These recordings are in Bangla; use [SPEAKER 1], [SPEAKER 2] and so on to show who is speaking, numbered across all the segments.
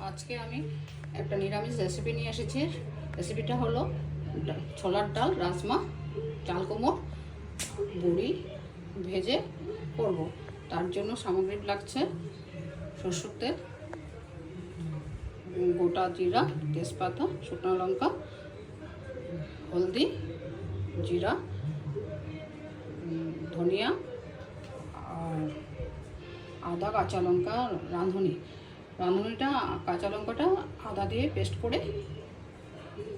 [SPEAKER 1] আজকে আমি একটা নিরামিষ রেসিপি নিয়ে এসেছি। রেসিপিটা হলো ছোলার ডাল, রাজমা, চাল কুমড়ো বড়ি ভেজে করব। তার জন্য সামগ্রী লাগছে সরষের তেল, গোটা জিরা, তেজপাতা, শুকনো লঙ্কা, হলদি, জিরা, ধনিয়া আর আদা, কাঁচা লঙ্কা, রাঁধুনিটা কাঁচা লঙ্কাটা আদা দিয়ে পেস্ট করে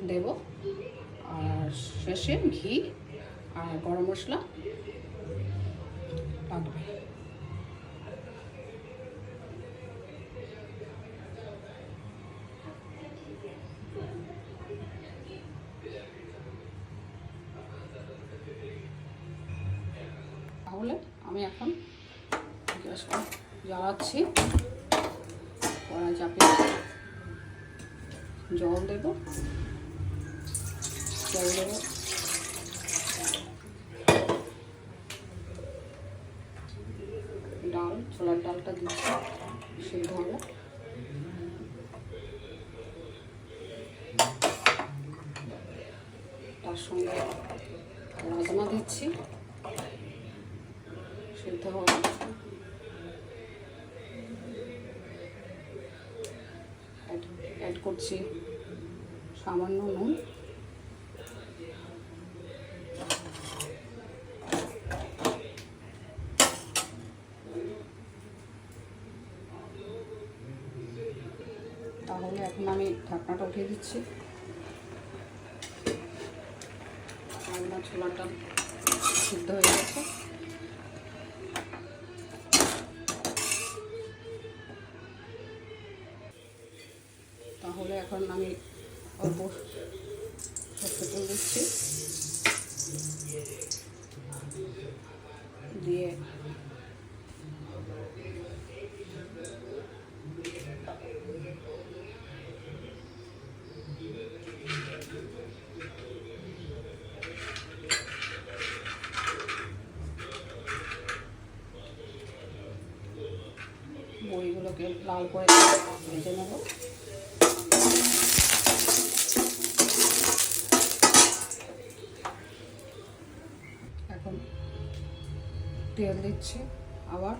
[SPEAKER 1] দেব, আর শেষে ঘি আর গরম মশলা লাগবে। তাহলে আমি এখন গ্যাসটা জ্বালাচ্ছি, কড়াই চাপিয়ে জল দেব, ডাল, ছোলার ডালটা দিচ্ছি সিদ্ধ হবে। তার সঙ্গে রাজমা দিচ্ছি সিদ্ধ হবে। অ্যাড করছি সামান্য নুন, তাহলে এখন আমি ঢাকনাটা উঠিয়ে দিচ্ছি। রান্নার ছোলাটা সিদ্ধ হয়ে গেছে। তাহলে এখন আমি অল্প সরষের তেল দিচ্ছি, দিয়ে বড়িগুলোকে লাল করে ভেজে নেব। এখন তেল দিচ্ছি আবার,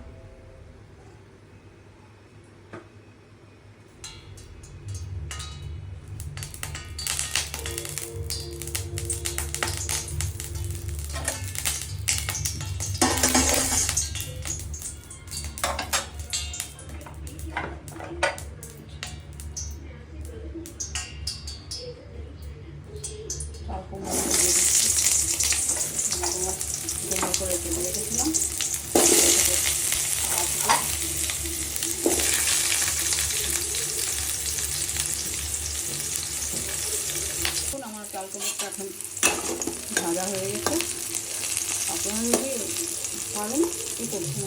[SPEAKER 1] চাল কুমড়ো দিয়ে দিচ্ছি, জমা করে তুলে রেখেছিলাম। আমার চাল কুমড়োটা এখন ভাজা হয়ে গেছে। আপনারা যদি পারেন কি করছেন,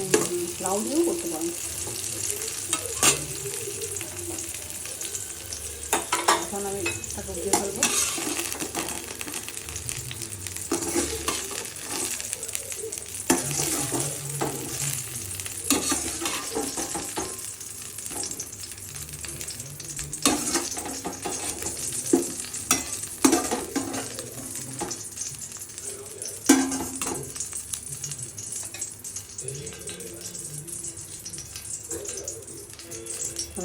[SPEAKER 1] লাউ দিয়েও করতে পারেন। এখন আমি ঠাকুর দিয়ে ফেলবো।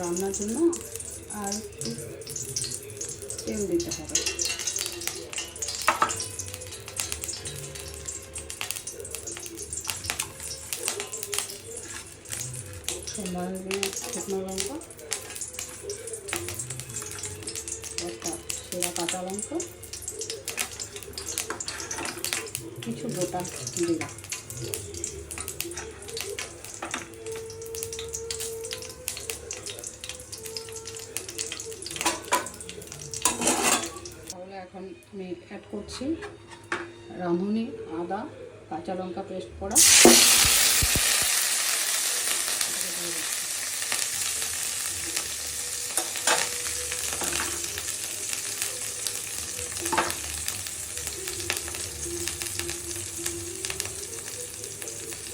[SPEAKER 1] রান্নার জন্য আর তেল দিতে হবে। শুকনো লঙ্কা, একটা সেরা কাঁচা লঙ্কা, কিছু গোটা জিরা। এখন আমি অ্যাড করছি রাঁধুনি, আদা, কাঁচা লঙ্কা পেস্ট করা।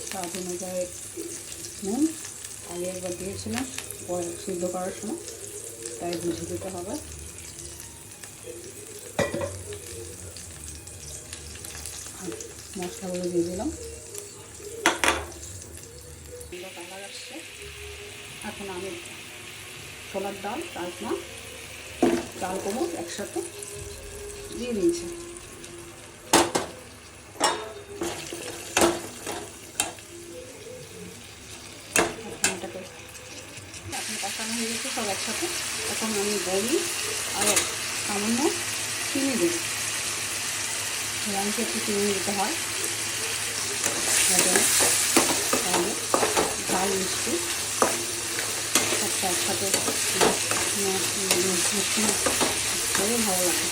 [SPEAKER 1] স্বাদ অনুযায়ী নুন আগে একবার দিয়েছিলাম সিদ্ধ করার সময়, তাই বুঝে দিতে হবে। মশলাগুলো দিয়ে দিলাম, কালার আসছে। এখন আমি ছোলার ডাল, রাজমা, চাল কুমড়ো একসাথে দিয়ে দিয়েছি। এখন কষানো হয়ে গেছে সব একসাথে। এখন আমি বড়ি আর সামান্য চিনি দিই, একটু চিনি দিতে হয় তাহলে ঝাল মিষ্টি সবটা একসাথে খুবই ভালো লাগে।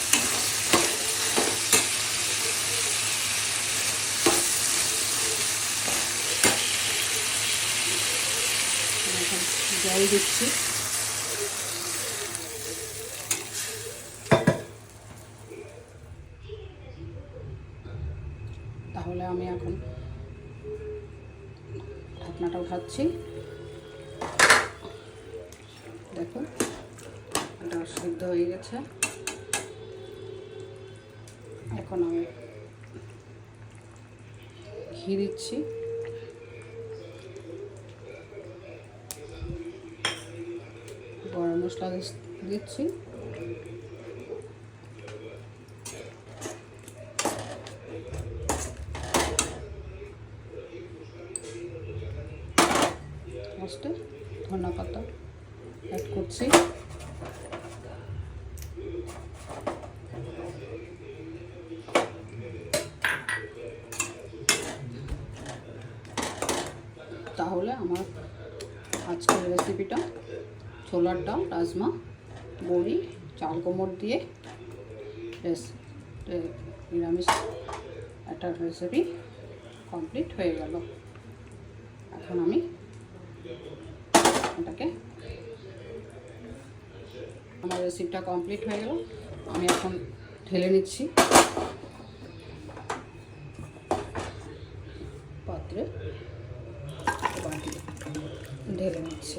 [SPEAKER 1] এখন জল দিচ্ছি, তাহলে আমি এখন ঢাকনাটা উঠাচ্ছি। দেখুন এটা সিদ্ধ হয়ে গেছে। এখন আমি ঘি দিচ্ছি, গরম মশলা দিচ্ছি, লাস্টে ধনিয়া পাতা অ্যাড করছি। তাহলে আমার আজকের রেসিপিটা ছোলার ডাল, রাজমা, বড়ি, চাল কুমড়ো দিয়ে নিরামিষ একটা রেসিপি কমপ্লিট হয়ে গেল। এখন আমি এটাকে, আমার রেসিপিটা কমপ্লিট হয়ে গেল, আমি এখন ঢেলে নিচ্ছি পাত্রে, বাটি ঢেলে নিচ্ছি।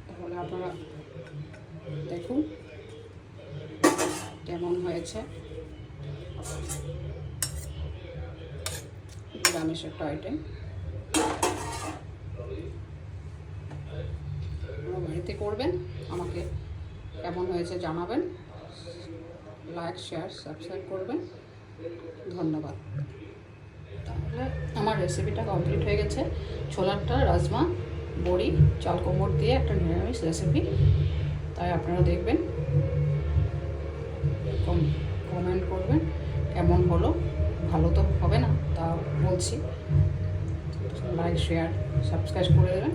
[SPEAKER 1] তাহলে আপনারা দেখুন কেমন হয়েছে নিরামিষ একটা আইটেম। আপনারা বাড়িতে করবেন, আমাকে কেমন হয়েছে জানাবেন, লাইক, শেয়ার, সাবস্ক্রাইব করবেন। ধন্যবাদ। তাহলে আমার রেসিপিটা কমপ্লিট হয়ে গেছে, ছোলার ডাল, রাজমা, বড়ি, চাল কুমড়ো দিয়ে একটা নিরামিষ রেসিপি। তাই আপনারা দেখবেন, কমেন্ট করবেন কেমন হলো। ভালো তো হবে না তা বলছি, লাইক, শেয়ার, সাবস্ক্রাইব করে দেবেন।